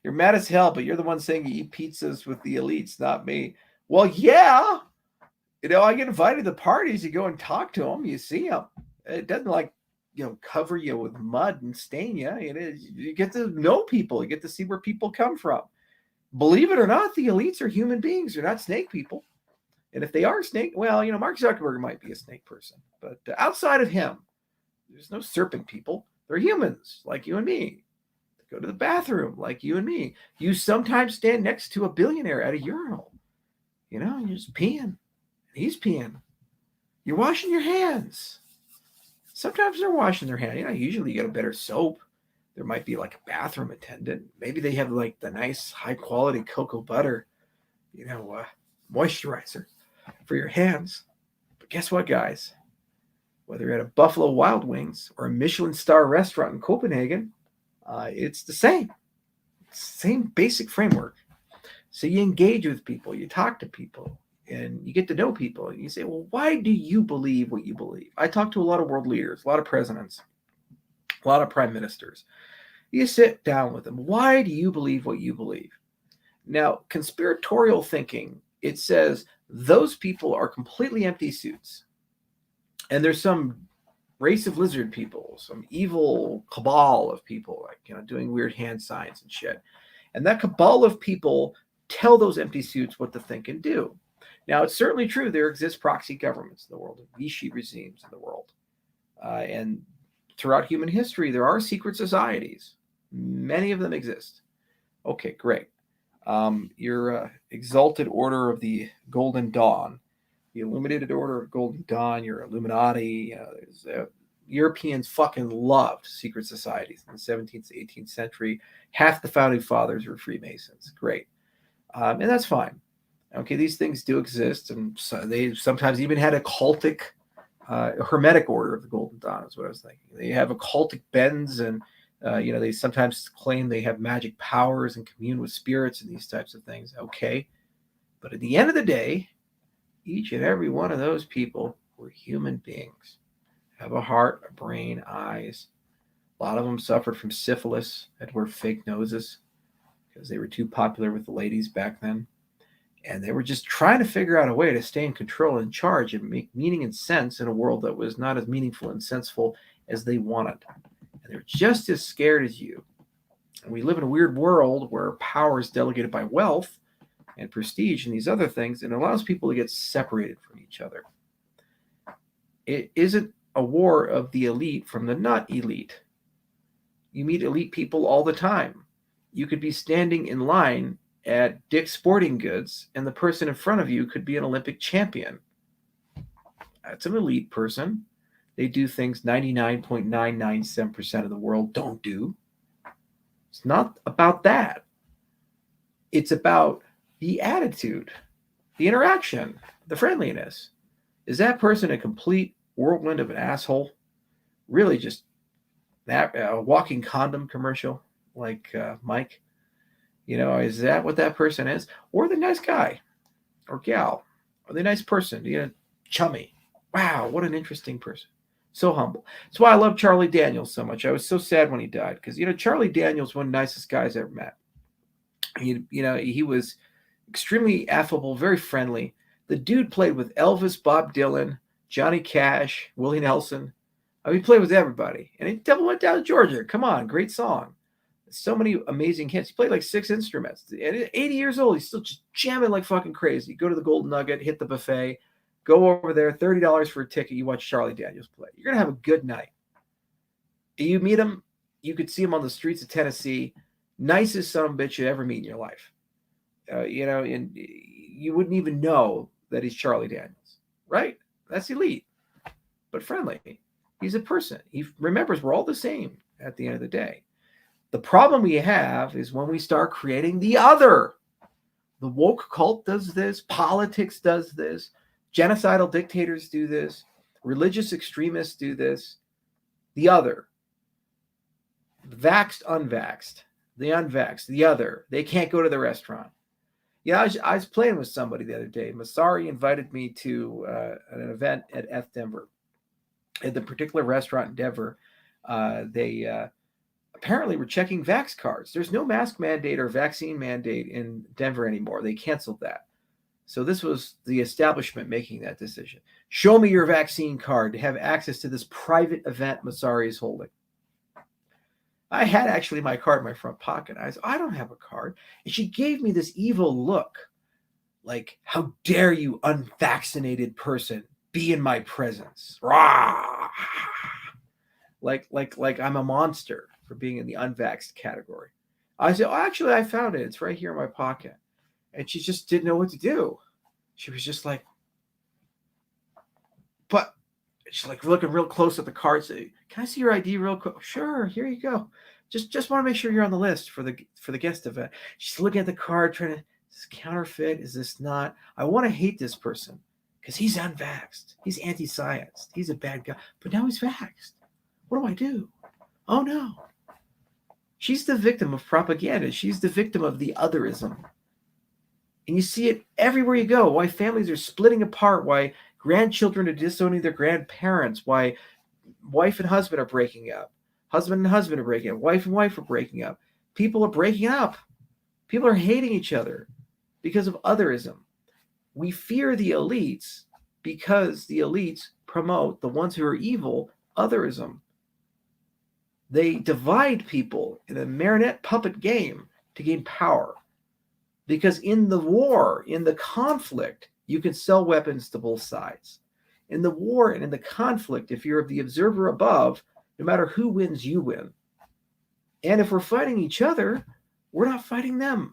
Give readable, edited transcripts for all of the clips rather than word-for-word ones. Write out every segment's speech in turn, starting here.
You're mad as hell, but you're the one saying you eat pizzas with the elites, not me. Well, yeah. I get invited to parties. You go and talk to them. You see them. It doesn't cover you with mud and stain you. It is, you get to know people. You get to see where people come from. Believe it or not, the elites are human beings. They're not snake people. And if they are snake, well, Mark Zuckerberg might be a snake person. But outside of him, there's no serpent people. They're humans like you and me. They go to the bathroom like you and me. You sometimes stand next to a billionaire at a urinal. You're just peeing. He's peeing. You're washing your hands. Sometimes they're washing their hands. Usually you get a better soap. There might be like a bathroom attendant. Maybe they have like the nice high quality cocoa butter, moisturizer for your hands. But guess what, guys? Whether you're at a Buffalo Wild Wings or a Michelin star restaurant in Copenhagen, it's the same. It's the same basic framework. So you engage with people, you talk to people, and you get to know people. And you say, well, why do you believe what you believe? I talk to a lot of world leaders, a lot of presidents, a lot of prime ministers. You sit down with them. Why do you believe what you believe? Now, conspiratorial thinking, it says those people are completely empty suits. And there's some race of lizard people, some evil cabal of people, like, doing weird hand signs and shit. And that cabal of people tell those empty suits what to think and do. Now, it's certainly true there exist proxy governments in the world, Vichy regimes in the world. And throughout human history, there are secret societies. Many of them exist. Okay, great. Your exalted order of the Golden Dawn, the Illuminated Order of Golden Dawn, your Illuminati, Europeans fucking loved secret societies in the 17th to 18th century. Half the founding fathers were Freemasons. Great. And that's fine. Okay, these things do exist, and so they sometimes even had a cultic, hermetic order of the Golden Dawn is what I was thinking. They have occultic bends, and they sometimes claim they have magic powers and commune with spirits and these types of things. Okay, but at the end of the day, each and every one of those people were human beings. Have a heart, a brain, eyes. A lot of them suffered from syphilis, had to wear fake noses because they were too popular with the ladies back then. And they were just trying to figure out a way to stay in control and in charge and make meaning and sense in a world that was not as meaningful and senseful as they wanted. And they're just as scared as you. And we live in a weird world where power is delegated by wealth and prestige and these other things, and it allows people to get separated from each other. It isn't a war of the elite from the not elite. You meet elite people all the time. You could be standing in line at Dick's Sporting Goods, and the person in front of you could be an Olympic champion. That's an elite person. They do things 99.997% of the world don't do. It's not about that. It's about the attitude, the interaction, the friendliness. Is that person a complete whirlwind of an asshole? Really just a walking condom commercial like Mike? Is that what that person is? Or the nice guy or gal or the nice person, chummy. Wow, what an interesting person. So humble. That's why I love Charlie Daniels so much. I was so sad when he died because, Charlie Daniels, one of the nicest guys I ever met. He was extremely affable, very friendly. The dude played with Elvis, Bob Dylan, Johnny Cash, Willie Nelson. He played with everybody. And he Devil Went Down to Georgia. Come on, great song. So many amazing hits. He played like 6 instruments. And at 80 years old, he's still just jamming like fucking crazy. Go to the Golden Nugget, hit the buffet, go over there, $30 for a ticket. You watch Charlie Daniels play. You're going to have a good night. You meet him, you could see him on the streets of Tennessee. Nicest son of a bitch you ever meet in your life. And you wouldn't even know that he's Charlie Daniels, right? That's elite, but friendly. He's a person. He remembers we're all the same at the end of the day. The problem we have is when we start creating the other. The woke cult does this. Politics does this. Genocidal dictators do this. Religious extremists do this. The other. Vaxxed, unvaxxed. The unvaxxed. The other. They can't go to the restaurant. I was playing with somebody the other day. Masari invited me to an event at F Denver. At the particular restaurant in Denver, they apparently were checking vax cards. There's no mask mandate or vaccine mandate in Denver anymore. They canceled that. So this was the establishment making that decision. Show me your vaccine card to have access to this private event Massari is holding. I had actually my card in my front pocket. I said, I don't have a card. And she gave me this evil look. Like, how dare you, unvaccinated person, be in my presence? Rah! Like I'm a monster for being in the unvaxxed category. I said, oh, actually, I found it. It's right here in my pocket. And she just didn't know what to do. She was just like, but she's like looking real close at the card. Say, can I see your ID real quick? Sure, here you go. Just want to make sure you're on the list for the guest event. She's looking at the card, trying to, is this counterfeit? Is this not? I want to hate this person because he's unvaxxed. He's anti-science. He's a bad guy. But now he's vaxxed. What do I do? Oh no. She's the victim of propaganda. She's the victim of the otherism. And you see it everywhere you go. Why families are splitting apart. Why grandchildren are disowning their grandparents. Why wife and husband are breaking up. Husband and husband are breaking up. Wife and wife are breaking up. People are breaking up. People are hating each other because of otherism. We fear the elites because the elites promote the ones who are evil, otherism. They divide people in a marionette puppet game to gain power. Because in the war, in the conflict, you can sell weapons to both sides. In the war and in the conflict, if you're the observer above, no matter who wins, you win. And if we're fighting each other, we're not fighting them.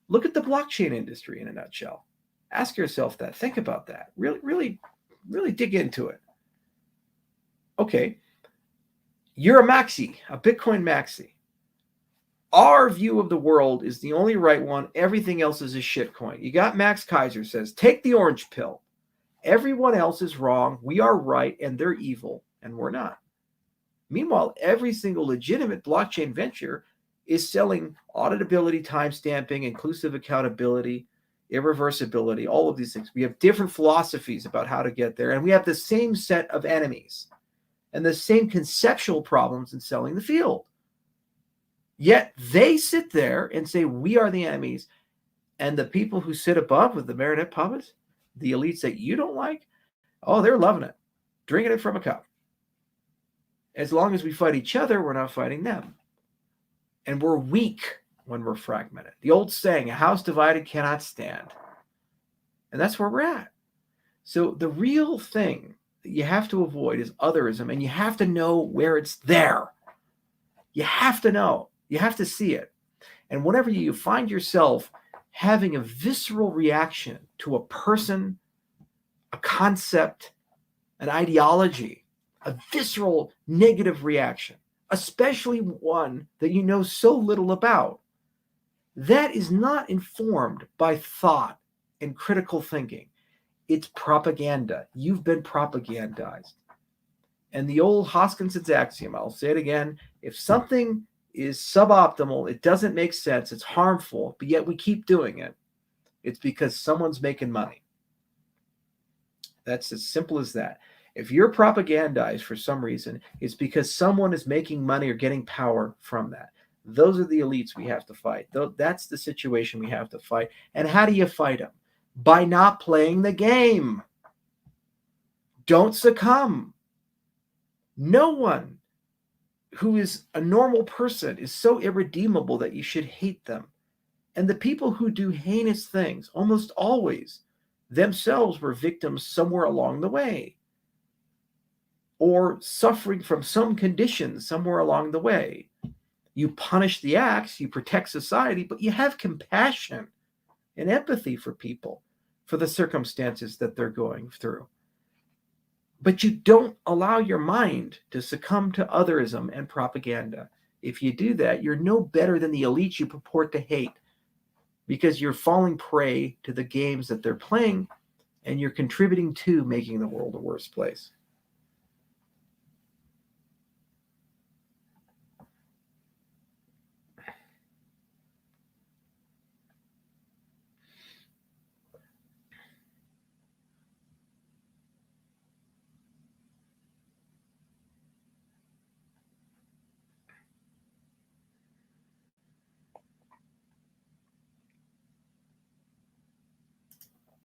Look at the blockchain industry in a nutshell. Ask yourself that. Think about that. Really dig into it. Okay. You're a maxi, a Bitcoin maxi. Our view of the world is the only right one. Everything else is a shitcoin. You got Max Kaiser says, take the orange pill. Everyone else is wrong. We are right, and they're evil, and we're not. Meanwhile, every single legitimate blockchain venture is selling auditability, timestamping, inclusive accountability, irreversibility, all of these things. We have different philosophies about how to get there, and we have the same set of enemies and the same conceptual problems in selling the field. Yet they sit there and say, we are the enemies. And the people who sit above with the marionette puppets, the elites that you don't like, oh, they're loving it, drinking it from a cup. As long as we fight each other, we're not fighting them. And we're weak when we're fragmented. The old saying, a house divided cannot stand. And that's where we're at. So the real thing that you have to avoid is otherism, and you have to know where it's there. You have to know. You have to see it. And whenever you find yourself having a visceral reaction to a person, a concept, an ideology, a visceral negative reaction, especially one that you know so little about, that is not informed by thought and critical thinking. It's propaganda. You've been propagandized. And the old Hoskinson's axiom, I'll say it again, if something is suboptimal, it doesn't make sense, it's harmful, but yet we keep doing it, it's because someone's making money. That's as simple as that. If you're propagandized for some reason, it's because someone is making money or getting power from that. Those are the elites we have to fight. That's the situation we have to fight. And how do you fight them? By not playing the game. Don't succumb. No one who is a normal person is so irredeemable that you should hate them. And the people who do heinous things, almost always, themselves were victims somewhere along the way, or suffering from some condition somewhere along the way. You punish the acts, you protect society, but you have compassion and empathy for people, for the circumstances that they're going through. But you don't allow your mind to succumb to otherism and propaganda. If you do that, you're no better than the elites you purport to hate, because you're falling prey to the games that they're playing, and you're contributing to making the world a worse place.